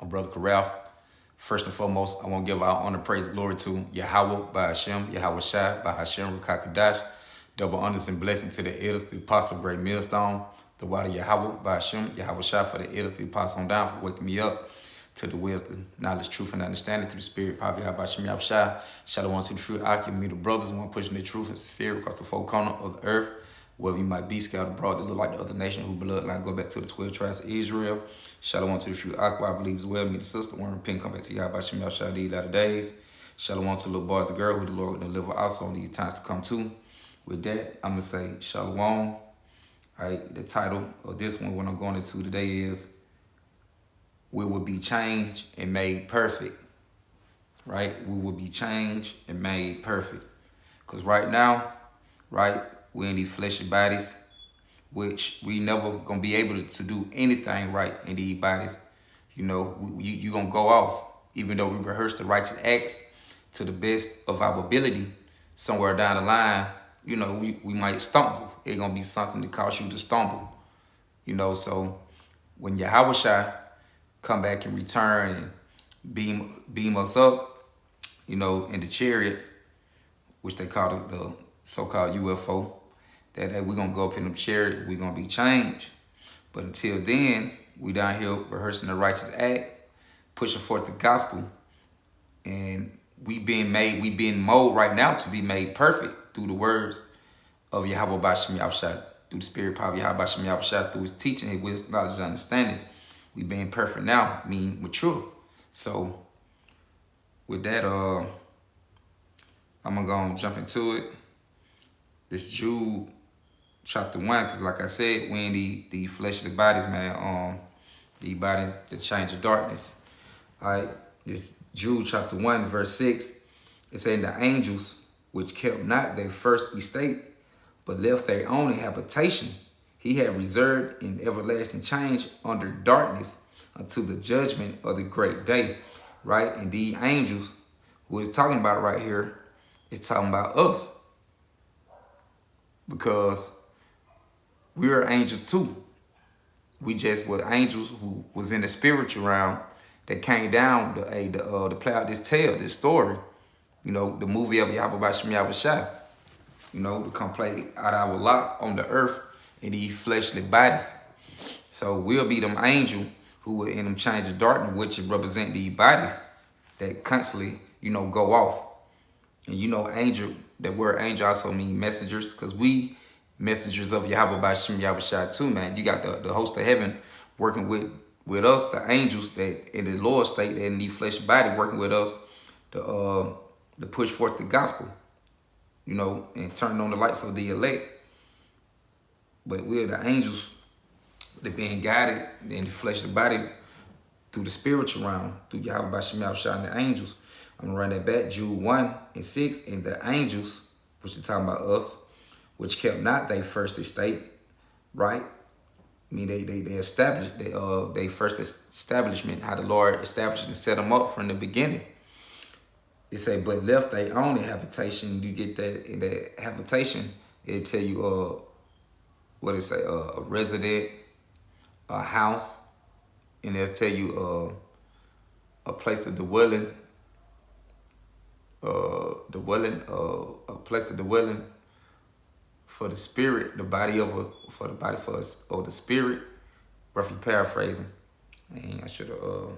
I'm Brother Karaf. First and foremost, I want to give our honor, praise, glory to Yahweh by Hashem, Yahweh Shai by Hashem, Rukakadash. Double honors and blessing to the elders, the apostle, great millstone, the water Yahweh by Hashem, Yahweh Shai for the elders, the apostle on down for waking me up to the wisdom, knowledge, truth, and understanding through the spirit, Papa Yahweh Hashem, Yahweh Shai. Shalom to the fruit, Akim, me, the brothers, and one pushing the truth and sincere across the four corners of the earth. Wherever you might be, scattered abroad, that look like the other nation who bloodline go back to the 12 tribes of Israel. Shalom to the few Aqua, I believe as well. Me, the sister, one repent, come back to Yahweh Shem Yahshua these latter days. Shalom to the little boys, the girl who the Lord will deliver also in these times to come too. With that, I'm going to say Shalom. All right, the title of this one, what I'm going into today is We Will Be Changed and Made Perfect. Right? We will be changed and made perfect. Because right now, right, we're in these fleshy bodies, which we never gonna be able to do anything right in these bodies. You know, you gonna go off, even though we rehearse the righteous acts to the best of our ability. Somewhere down the line, you know, we might stumble. It's gonna be something that cause you to stumble. You know, so when Yahweh Shai come back and return and beam us up, you know, in the chariot, which they call the so-called UFO, that we're going to go up in the chariot, we're going to be changed. But until then, we down here rehearsing the righteous act, pushing forth the gospel, and we being molded right now to be made perfect through the words of Yahweh Bashim Yahushua, through the spirit power of Yahweh Bashim Yahushua, through his teaching, his wisdom, knowledge, and understanding. We being perfect now, mean mature. So with that, I'm going to jump into it. This Jude chapter 1, because like I said, we in the fleshly bodies, man. The body, the change of darkness. All right. This Jude chapter 1, verse 6. It saying the angels which kept not their first estate, but left their own habitation, he had reserved in everlasting change under darkness until the judgment of the great day. Right? And the angels who is talking about right here is talking about us. Because we are angels too. We just were angels who was in the spiritual realm that came down to play out this story. You know, the movie of Yahweh Bashim Yahweh Shai. You know, to come play out our lot on the earth in these fleshly bodies. So we'll be them angels who were in them change of darkness, which represent these bodies that constantly, you know, go off. And you know, angel, that word angel also means messengers, because we messengers of Yahweh Bashim Yahweh Shai too, man. You got the host of heaven working with us, the angels that in the lower state, that in the flesh body, working with us to push forth the gospel, you know, and turn on the lights of the elect. But we're the angels that being guided in the flesh of the body through the spiritual realm, through Yahweh Bashim Yahweh Shai and the angels. I'm going to run that back, Jude 1 and 6, and the angels, which is talking about us, which kept not their first estate, right? I mean, they established they first establishment, how the Lord established and set them up from the beginning. It say, but left their own habitation. You get that in that habitation, it tell you what it say, a resident, a house, and it'll tell you a place of dwelling. A place of dwelling for the spirit, for us, or the spirit, roughly paraphrasing. And I should have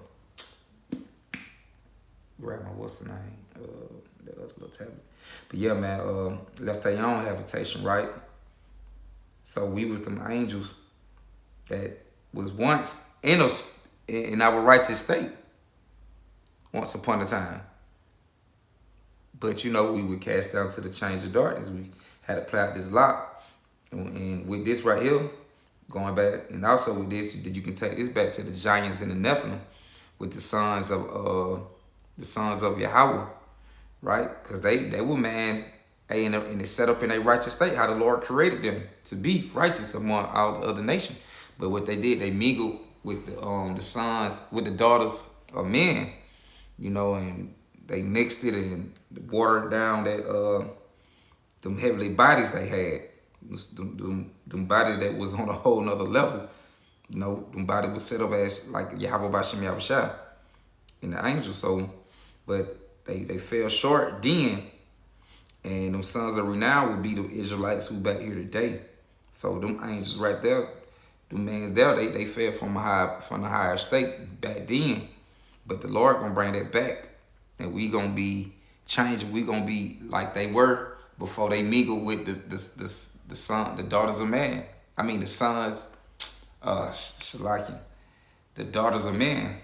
grabbed my what's the name, the other little tablet. But yeah, man, left their own habitation, right? So we was them angels that was once in us in our righteous state, once upon a time. But, you know, we were cast down to the change of darkness. We had to play out this lot. And with this right here, going back, and also with this, you can take this back to the giants and the Nephilim with the sons of Yahweh, right? Because they were man, and they set up in a righteous state, how the Lord created them to be righteous among all the other nations. But what they did, they mingled with the sons, with the daughters of men, you know, and they mixed it and watered down that them heavenly bodies they had. Them bodies that was on a whole nother level. You know, them bodies was set up as like Yahweh Bashim Yahweh Shai. and the angels. So, but they fell short then. And them sons of renown would be the Israelites who back here today. So them angels right there, them men there, they fell from the higher state back then. But the Lord gonna bring that back. And we gonna be changed. We gonna be like they were before they mingle with the daughters of man. I mean the sons, Shalakin, the daughters of man.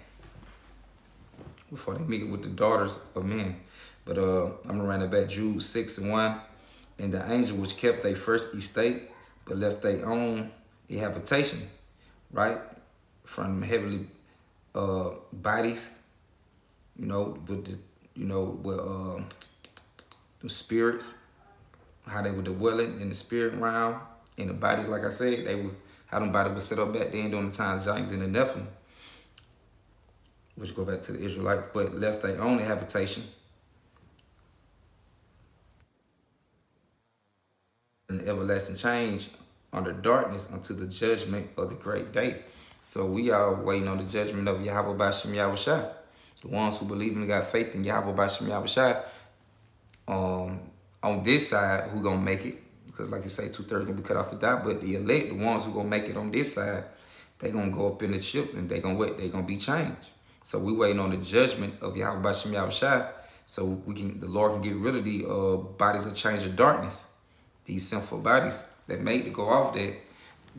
Before they mingle with the daughters of men. But I'm gonna run it back, Jude 6:1. And the angel which kept their first estate, but left their own habitation, right? From heavenly bodies, with the spirits, how they were dwelling in the spirit realm, in the bodies, like I said, how them bodies were set up back then during the times of giants and the Nephilim, which go back to the Israelites, but left their own habitation. And everlasting change under darkness unto the judgment of the great day. So we are waiting on the judgment of Yahweh B'Shem Yahushua. The ones who believe and got faith in Yahweh B'Shem Yahushua, on this side, who gonna make it? Because like you say, 2/3 gonna be cut off the dot. But the elect, the ones who gonna make it on this side, they gonna go up in the ship and they gonna be changed. So we waiting on the judgment of Yahweh B'Shem Yahushua, so the Lord can get rid of the bodies of change of darkness. These sinful bodies that made to go off, that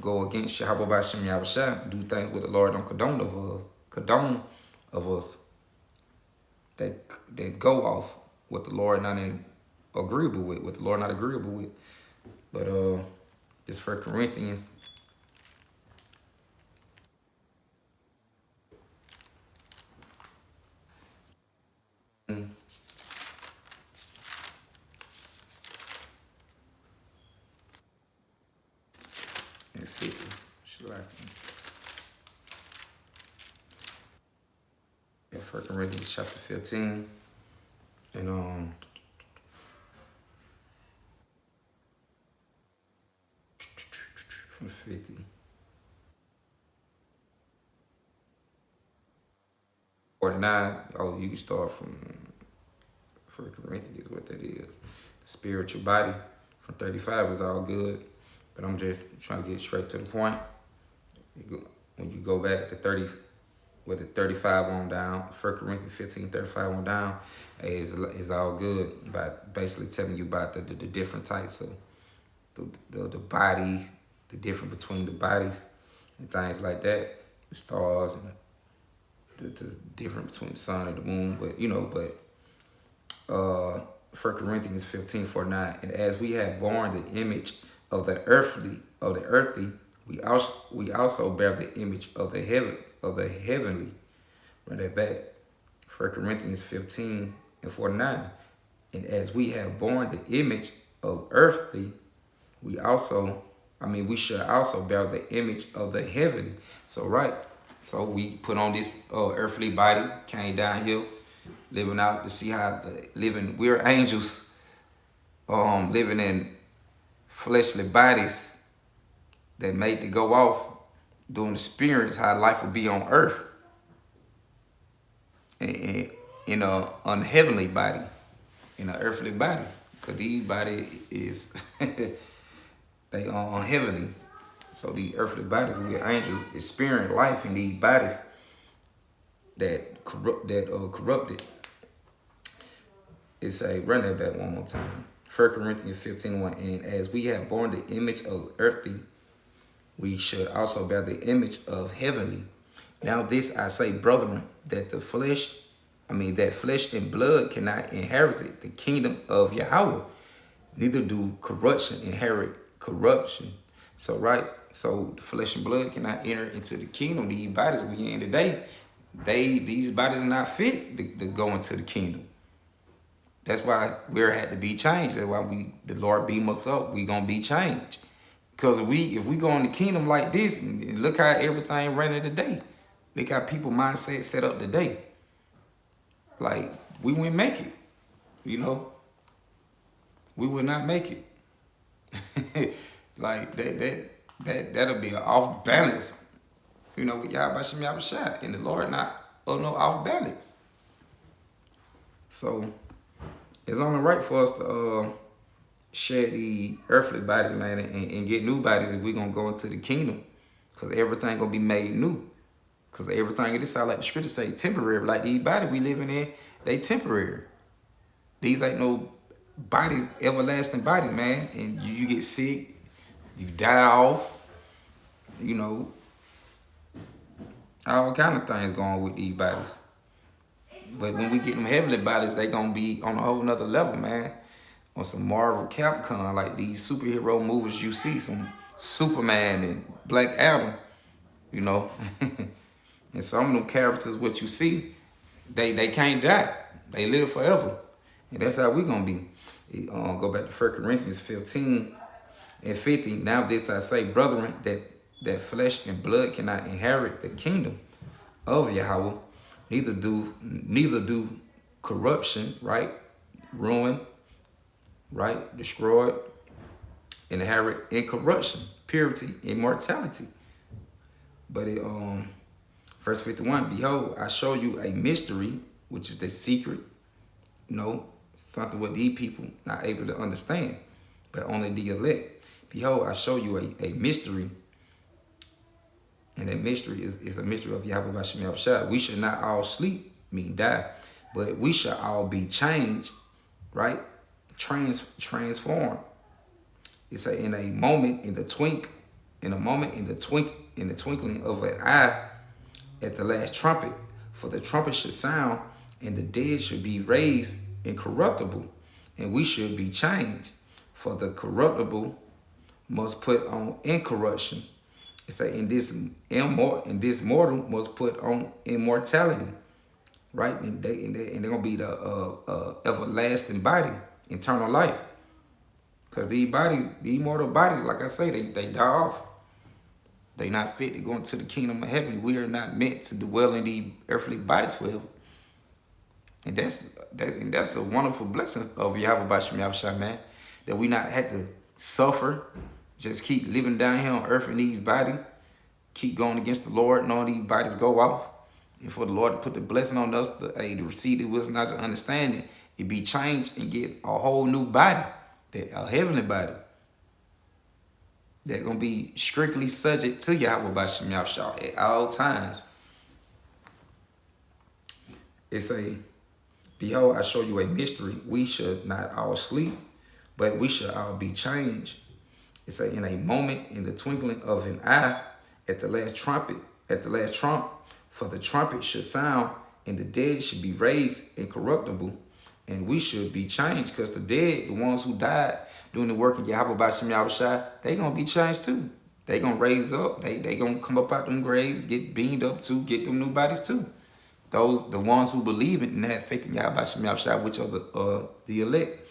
go against Yahweh B'Shem Yahushua, do things with the Lord don't condone of us, that go off what the Lord not agreeable with, what the Lord not agreeable with. But it's 1 Corinthians. And 50. In 1 Corinthians chapter 15. And from 50. Oh, you can start from 1 Corinthians, what that is. The spiritual body from 35 is all good. But I'm just trying to get straight to the point. When you go back to 35 on down, 1 Corinthians 15:35 on down, is all good. But basically telling you about the different types of the body, the difference between the bodies and things like that, the stars and the difference between the sun and the moon. But 1 Corinthians 15:49, and as we have borne the image of the earthly, we also bear the image of the heavenly. Run that back. 1 Corinthians 15:49. And as we have borne the image of earthly, we should also bear the image of the heavenly. So we put on this earthly body, came down here, living out to see how living. We're angels, living in fleshly bodies that made to go off, doing experience how life would be on earth in a unheavenly body, in an earthly body, because these body is they are unheavenly. So the earthly bodies, we are angels, experience life in these bodies that corrupted. It's run that back one more time. 1 Corinthians 15:1. And as we have borne the image of earthly, we should also bear the image of heavenly. Now this I say, brethren, that flesh and blood cannot inherit the kingdom of Yahweh, neither do corruption inherit corruption. So the flesh and blood cannot enter into the kingdom. These bodies we in today, these bodies are not fit to go into the kingdom. That's why we had to be changed. That's why the Lord beam us up. We gonna be changed. Because if we go in the kingdom like this, and look how everything running today. Look how people mindset set up today. Like, we wouldn't make it. We would not make it. Like that'll be an off balance. With Yahweh B'Shem Yahushua and the Lord not no off balance. So it's only right for us to shed the earthly bodies, man, and get new bodies if we're gonna go into the kingdom. Cause everything gonna be made new. Cause everything, this sound like the scripture say, temporary. Like these bodies we living in, they temporary. These ain't no bodies, everlasting bodies, man. And you get sick, you die off, you know, all kind of things going on with these bodies. But when we get them heavenly bodies, they gonna be on a whole nother level, man. On some Marvel Capcom, like these superhero movies you see, some Superman and Black Adam, you know. And some of them characters, what you see, they can't die. They live forever. And that's how we gonna be. Go back to 1 Corinthians 15 and 50. Now this I say, brethren, that flesh and blood cannot inherit the kingdom of Yahweh, neither do corruption, right? Ruin, right? Destroyed, inherit incorruption, purity, immortality. But verse 51, behold, I show you a mystery, which is the secret, something what these people not able to understand, but only the elect. Behold, I show you a mystery. And that mystery is a mystery of Yahweh Bashem Yahushua. We should not all sleep, mean die, but we should all be changed, right? Transformed. It's in a moment, in the twinkling of an eye, at the last trumpet. For the trumpet should sound, and the dead should be raised incorruptible, and we should be changed. For the corruptible must put on incorruption. It say, in this mortal must put on immortality, right? And they're gonna be the everlasting body, eternal life. Because these mortal bodies, like I say, they die off. They not fit to go into the kingdom of heaven. We are not meant to dwell in these earthly bodies forever. And that's a wonderful blessing of Yahweh Bashem Yahushua, man. That we not had to suffer, just keep living down here on earth in these bodies, keep going against the Lord, knowing these bodies go off. And for the Lord to put the blessing on us, to receive the wisdom, knowledge, and understanding, it be changed and get a whole new body, a heavenly body. They're going to be strictly subject to Yahweh Bashem Yahushua at all times. It's behold, I show you a mystery. We should not all sleep, but we should all be changed. It's in a moment, in the twinkling of an eye, at the last trump, for the trumpet should sound, and the dead should be raised incorruptible, and we should be changed, because the dead, the ones who died doing the work of Yahweh Bashem Yahushua, they gonna be changed too. They gonna raise up. They gonna come up out them graves, get beamed up too, get them new bodies too. The ones who believe it and have faith in Yahweh Bashem Yahushua, which are the elect.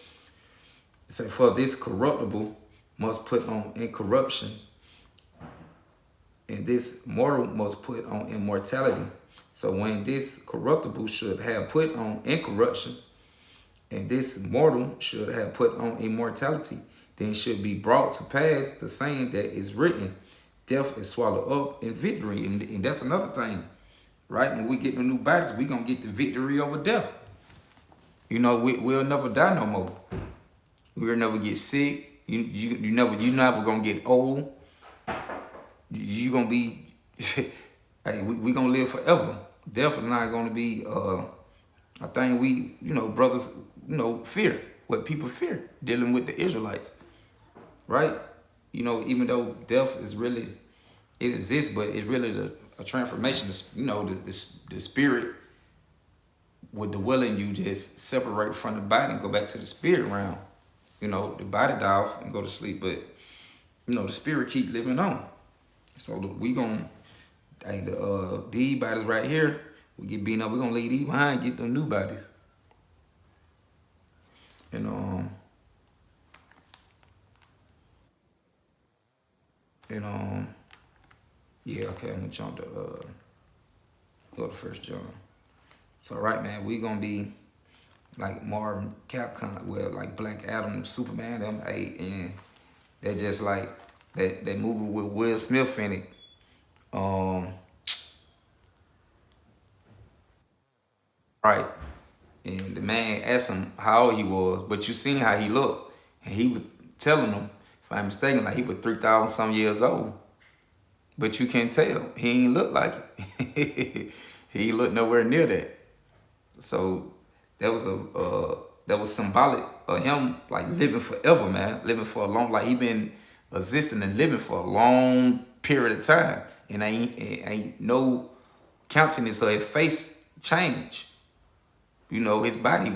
It say, for this corruptible must put on incorruption, and this mortal must put on immortality. So when this corruptible should have put on incorruption, and this mortal should have put on immortality, then should be brought to pass the saying that is written, death is swallowed up in victory. And that's another thing, right? When we get the new bodies, we're going to get the victory over death. We'll never die no more. We'll never get sick. You never going to get old. You going to be, hey, we going to live forever. Death is not going to be a thing we, brothers, fear, what people fear, dealing with the Israelites, right? Even though death is really, it exists, but it's really a transformation. The spirit would dwell in you, just separate from the body and go back to the spirit realm. The body die off and go to sleep, but, the spirit keep living on. So we gonna, these bodies right here, we get beaten up, we're gonna leave these behind, get them new bodies. And yeah, okay, I'm gonna jump to go to 1 John. So right, man, we gonna be like Marvel Capcom, well, like Black Adam, Superman, them eight, and they're just like that movie with Will Smith in it. Right. And the man asked him how old he was, but you seen how he looked. And he was telling him, if I'm mistaken, like he was 3,000 some years old. But you can't tell. He ain't look like it. He ain't look nowhere near that. So that was that was symbolic of him like living forever, man. Living for a long, like he been existing and living for a long period of time. And ain't no countenance of his face change. You know, his body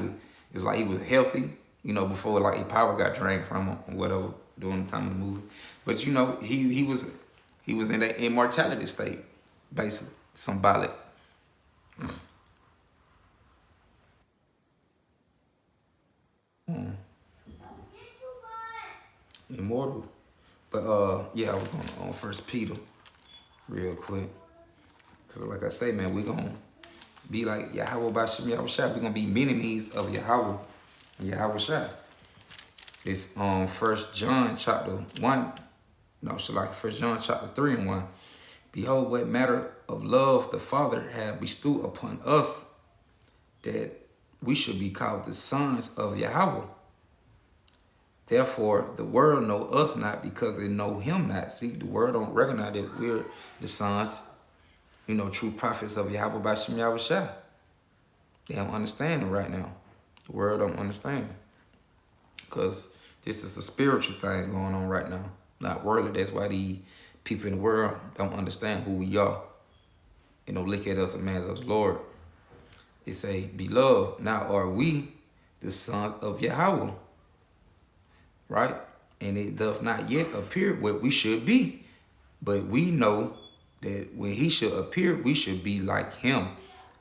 it's like he was healthy, you know, before like his power got drained from him or whatever during the time of the movie. But you know, he was in that immortality state, basically. Symbolic. Immortal. But yeah, I was going on First Peter real quick. Cause like I say, man, we gonna be like Yahweh Bashim Yahweh Shai. We're gonna be mini-me's of Yahweh and Yahweh Shai. It's First John chapter 1. No, so like First John chapter 3 and 1. Behold, what matter of love the Father hath bestowed upon us, that we should be called the sons of Yahweh. Therefore, the world know us not because they know him not. See, the world don't recognize that we're the sons, you know, true prophets of Yahweh Bashim Yahweh Shai. They don't understand it right now. The world don't understand. Because this is a spiritual thing going on right now, not worldly. That's why the people in the world don't understand who we are. You know, look at us as men of the Lord. They say, beloved, now are we the sons of Yahweh. Right? And it doth not yet appear what we should be. But we know that when he should appear, we should be like him,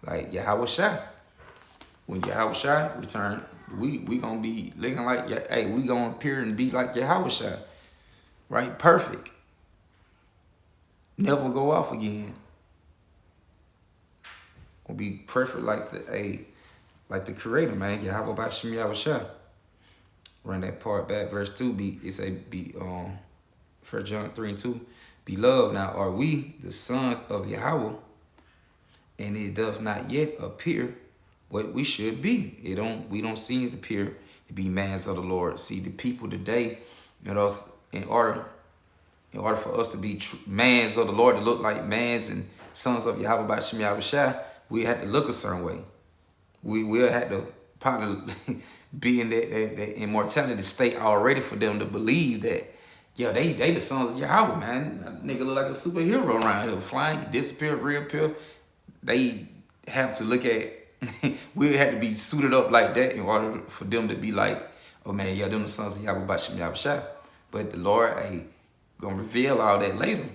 like Yahweh Shai. When Yahweh Shai return, we gonna be looking like, hey, we gonna appear and be like Yahweh Shai. Right? Perfect. Never go off again. Gonna be perfect like the Creator, man. Yahweh Bashim Yahweh Shai. Run that part back, verse 2. It say, 1 John 3 and 2. Beloved, now are we the sons of Yahweh, and it doth not yet appear what we should be. We don't seem to appear to be mans of the Lord. See, the people today, you know, in order for us to be mans of the Lord, to look like mans and sons of Yahweh Bashim Yahweh Shai, we had to look a certain way. We had to probably be in that immortality state already for them to believe that, yo, they the sons of Yahweh, man. That nigga look like a superhero around here, flying, disappear, reappear. They have to look at, we had to be suited up like that in order for them to be like, oh man, yeah, them the sons of Yahweh Bashim Yahweh Shai. But the Lord ain't gonna reveal all that later.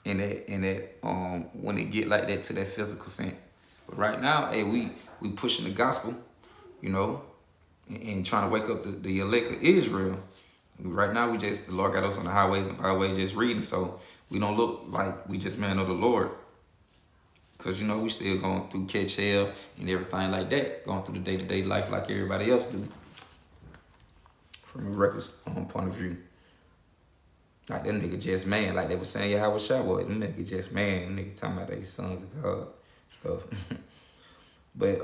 In that when it get like that to that physical sense. But right now, hey, we pushing the gospel, you know, and trying to wake up the elect of Israel. Right now, the Lord got us on the highways and byways just reading, so we don't look like we just men of the Lord. Because, you know, we still going through catch hell and everything like that, going through the day-to-day life like everybody else do. From a reckless point of view. Like, that nigga just man, like they were saying, Yahweh Shai, boy, them nigga just man, them nigga talking about they sons of God, stuff. But,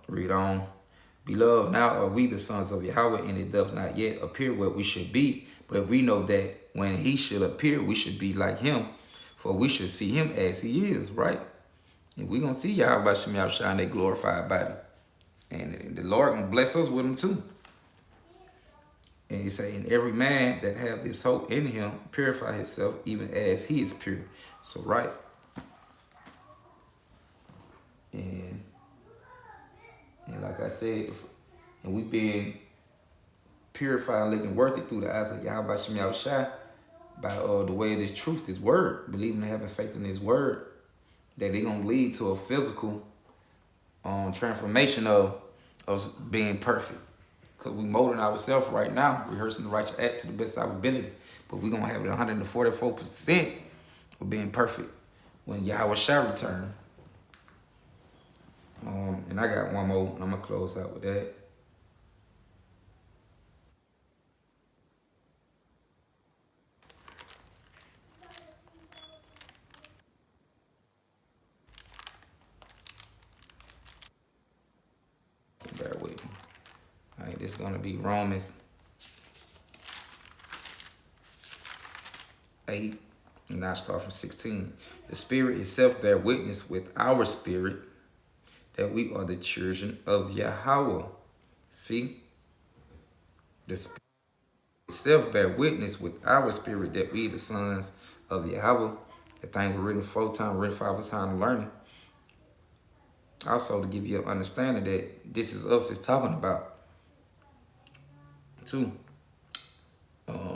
read on. Beloved, now are we the sons of Yahweh, and it doth not yet appear what we should be, but we know that when he shall appear, we should be like him, for we should see him as he is, right? And we're going to see Yahweh Bashim Yahweh Shai in their glorified body. And the Lord going to bless us with him too. And he say, and every man that have this hope in him purify himself even as he is pure. So, right. And like I said, and we've been purified and looking worthy through the eyes of Yahweh Bashim Yahweh Shai by the way of this truth, this word, believing and having faith in this word, that they're going to lead to a physical transformation of us being perfect. Because we're molding ourselves right now, rehearsing the righteous act to the best of our ability. But we're going to have it 144% of being perfect when Yahweh Shai return. And I got one more, and I'm going to close out with that. it's going to be Romans 8, and I start from 16. The Spirit itself bear witness with our spirit that we are the children of Yahweh. See? The Spirit itself bear witness with our spirit that we the sons of Yahweh. The thing was written 4 times, written 5 times learning. Also to give you an understanding that this is us it's talking about. 2.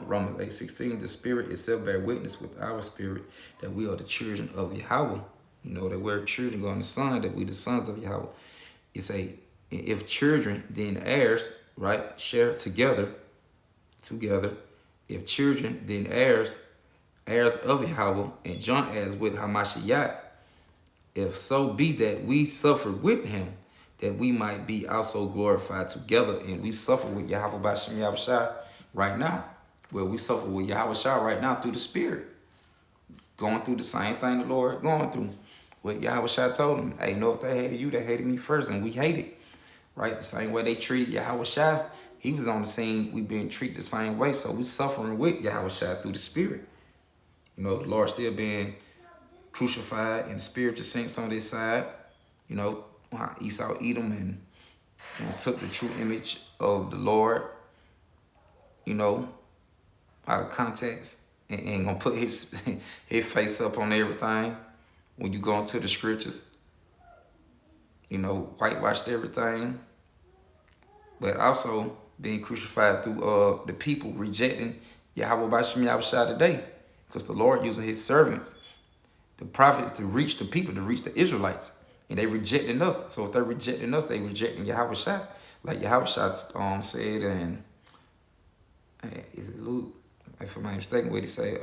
Romans 8:16, the Spirit itself bear witness with our spirit that we are the children of Yahweh. You know that we're children going the son, that we the sons of Yahweh. It say, if children, then heirs, right? Share together. If children, then heirs of Yahweh, and joint heirs with Hamashiach. If so be that we suffer with him, that we might be also glorified together. And we suffer with Yahweh B'Shem Yahushua right now. Well, we suffer with Yahushua right now through the Spirit. Going through the same thing the Lord going through. What Yahushua told him, hey, if they hated you, they hated me first, and we hate it. Right? The same way they treated Yahushua, he was on the scene, we being treated the same way. So we suffering with Yahushua through the Spirit. You know, the Lord still being crucified and spiritual saints on this side. You know, Esau Edom and took the true image of the Lord, you know, out of context and gonna put his face up on everything when you go into the scriptures. You know, whitewashed everything. But also being crucified through the people rejecting Yahweh B'Shem Yahushua today. Because the Lord using his servants, the prophets, to reach the people, to reach the Israelites. And they rejecting us. So if they're rejecting us, they rejecting Yahushua. Like Yahushua said, and is it Luke? If I'm not mistaken, what he say,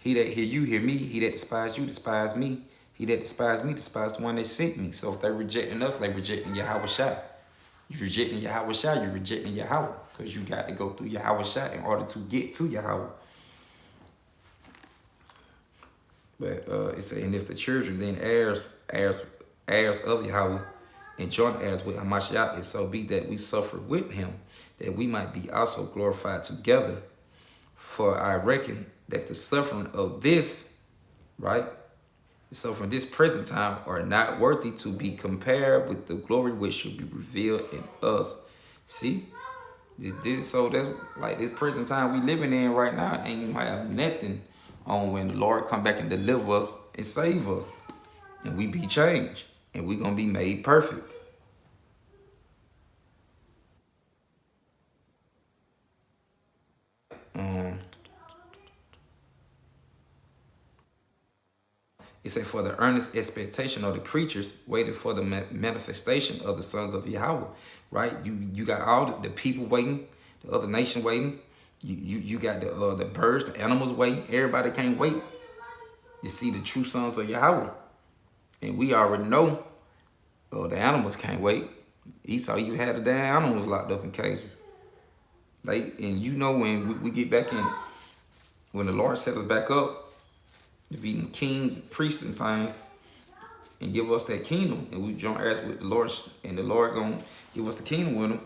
he that hear you, hear me. He that despise you, despise me. He that despise me, despise the one that sent me. So if they're rejecting us, they rejecting Yahushua. You rejecting Yahushua, you rejecting Yahweh. Because you got to go through Yahushua in order to get to Yahweh. But it say, and if the children then heirs of Yahweh, and joint heirs with Hamashiach, it so be that we suffer with him, that we might be also glorified together. For I reckon that the suffering of this, right, the suffering this present time are not worthy to be compared with the glory which should be revealed in us. See? So that's like this present time we living in right now ain't gonna have nothing on when the Lord come back and deliver us and save us. And we be changed. And we gonna be made perfect. It said, for the earnest expectation of the creatures waited for the manifestation of the sons of Yahweh. Right? You got all the people waiting, the other nation waiting. You got the birds, the animals waiting. Everybody can't wait to see the true sons of Yahweh. And we already know the animals can't wait. Esau, you had the damn animals locked up in cages. Like, and you know when we get back in, when the Lord set us back up, to be kings, priests, and things, and give us that kingdom, and we join heirs with the Lord, and the Lord gonna give us the kingdom with him.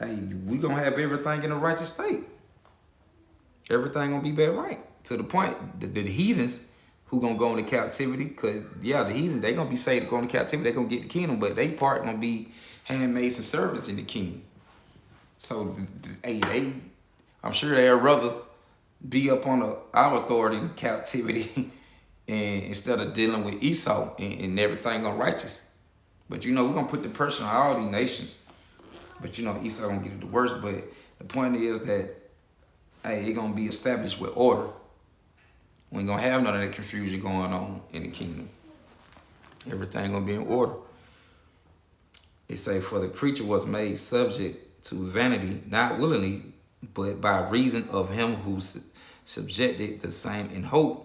Hey, we gonna have everything in a righteous state. Everything gonna be back right to the point the heathens who gonna go into captivity, cause the heathens they gonna be saved to go into captivity. They gonna get the kingdom, but they part gonna be handmaids and servants in the kingdom. So I'm sure they'd rather be up on our authority in captivity. And instead of dealing with Esau and everything unrighteous. But you know, we're going to put the pressure on all these nations. But you know, Esau going to get it the worst. But the point is that, hey, it's going to be established with order. We ain't going to have none of that confusion going on in the kingdom. Everything going to be in order. It say, for the creature was made subject to vanity, not willingly, but by reason of him who subjected the same in hope,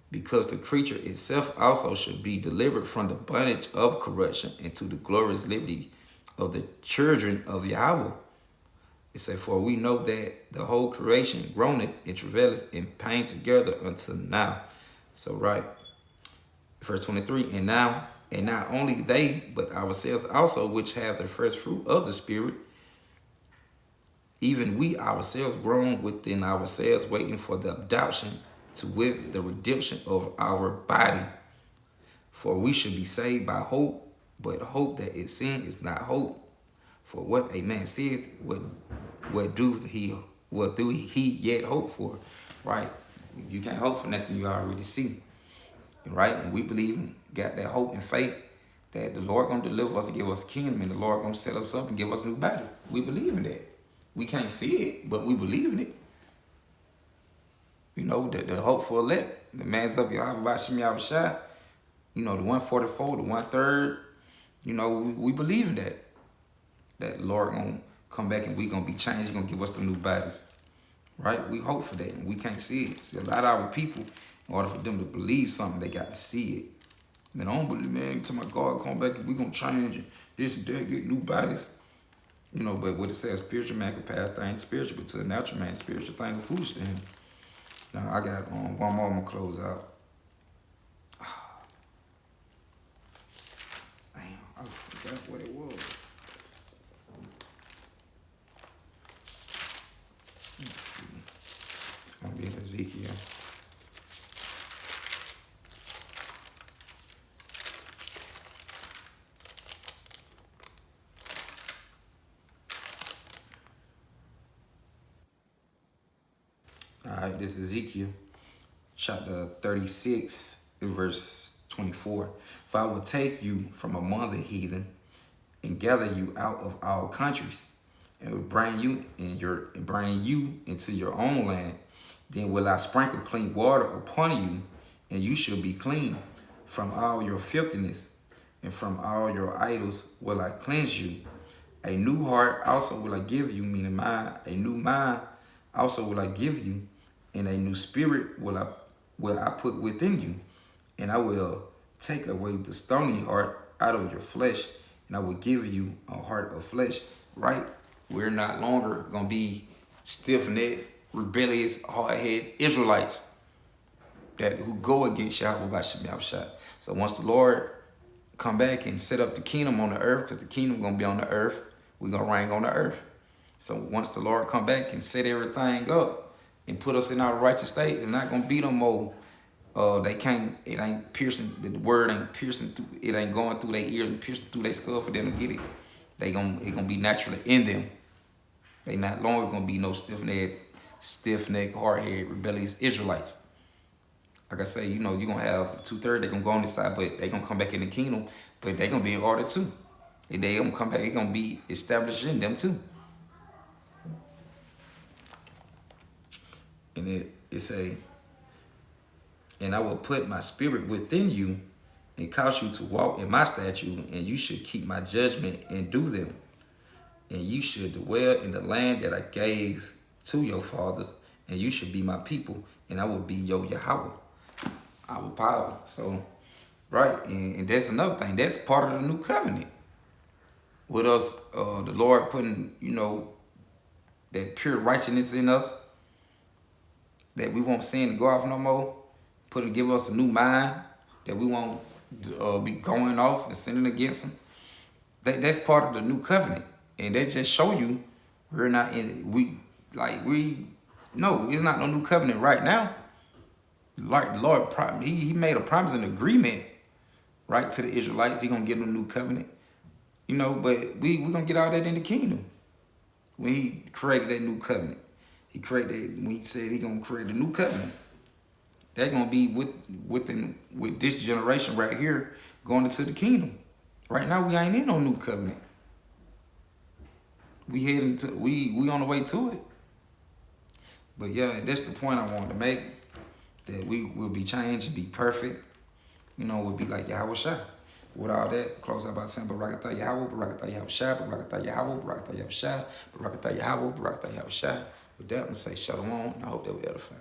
because the creature itself also should be delivered from the bondage of corruption into the glorious liberty of the children of Yahweh. It said, for we know that the whole creation groaneth and travaileth in pain together until now. So, right. Verse 23, and now, and not only they, but ourselves also, which have the first fruit of the Spirit, even we ourselves groan within ourselves, waiting for the adoption to wit the redemption of our body. For we should be saved by hope, but hope that is sin is not hope. For what a man saith, what do he yet hope for? Right? You can't hope for nothing you already see. Right? And we believe, got that hope and faith that the Lord gonna deliver us and give us a kingdom, and the Lord gonna set us up and give us new bodies. We believe in that. We can't see it, but we believe in it. You know, the hopeful elect, the man's up Yahweh Shem Yahushua, you know, the 144, the 1/3, you know, we believe in that. That the Lord gonna come back and we gonna be changed, He gonna give us the new bodies. Right? We hope for that, and we can't see it. See, a lot of our people, in order for them to believe something, they got to see it. Man, I don't believe, man, until my God come back and we gonna change and this and that, get new bodies. You know, but what it says, spiritual man can pass things spiritual, but to a natural man, spiritual thing is foolish to him. Now, I got one more I'm going to close out. Damn, I forgot what it was. Let's see. It's going to be in Ezekiel. All right, this is Ezekiel, chapter 36, verse 24. For I will take you from among the heathen and gather you out of all countries, and will bring you into your own land. Then will I sprinkle clean water upon you, and you shall be clean. From all your filthiness and from all your idols will I cleanse you. A new heart also will I give you, meaning mind. A new mind also will I give you, and a new spirit will I put within you. And I will take away the stony heart out of your flesh, and I will give you a heart of flesh. Right? We're not longer going to be stiff-necked, rebellious, hard-headed Israelites who go against Yahweh by Shem Yahushua. So once the Lord come back and set up the kingdom on the earth, because the kingdom going to be on the earth, we're going to reign on the earth. So once the Lord come back and set everything up and put us in our righteous state, it's not going to be no more. It ain't piercing, the word ain't piercing through, it ain't going through their ears and piercing through their skull for them to get it. It gonna be naturally in them. They not longer gonna be no stiff-necked, hard-headed, rebellious Israelites. Like I say, you know, you're gonna have 2/3, they're gonna go on this side, but they gonna come back in the kingdom, but they gonna be in order too. And they gonna come back, it's gonna be established in them too. And it say, and I will put my spirit within you and cause you to walk in my statute, and you should keep my judgment and do them. And you should dwell in the land that I gave to your fathers, and you should be my people, and I will be your Yahweh, our power. So, right, and that's another thing. That's part of the new covenant. With us, the Lord putting, you know, that pure righteousness in us, that we won't sin to go off no more, give us a new mind, that we won't be going off and sinning against Him. That's part of the new covenant, and that just show you we're not in it. No, it's not no new covenant right now. Like the Lord, He made a promise and agreement, right, to the Israelites. He gonna give them a new covenant, you know. But we gonna get all that in the kingdom when He created that new covenant. He created when He said He gonna create a new covenant. They're gonna be with this generation right here going into the kingdom. Right now we ain't in no new covenant. We on the way to it. But yeah, that's the point I wanted to make. That we will be changed and be perfect. You know, we'll be like Yahweh Shai. With all that, close out by saying Barakatah Yahweh, Barakatah Yahweh Shai, Barakatah Yahweh, Barakatah Yahweh Shai, Barakatah Yahweh, Barakatah Yahweh Shai. With that, I'm going to say Shalom, and I hope that we edify.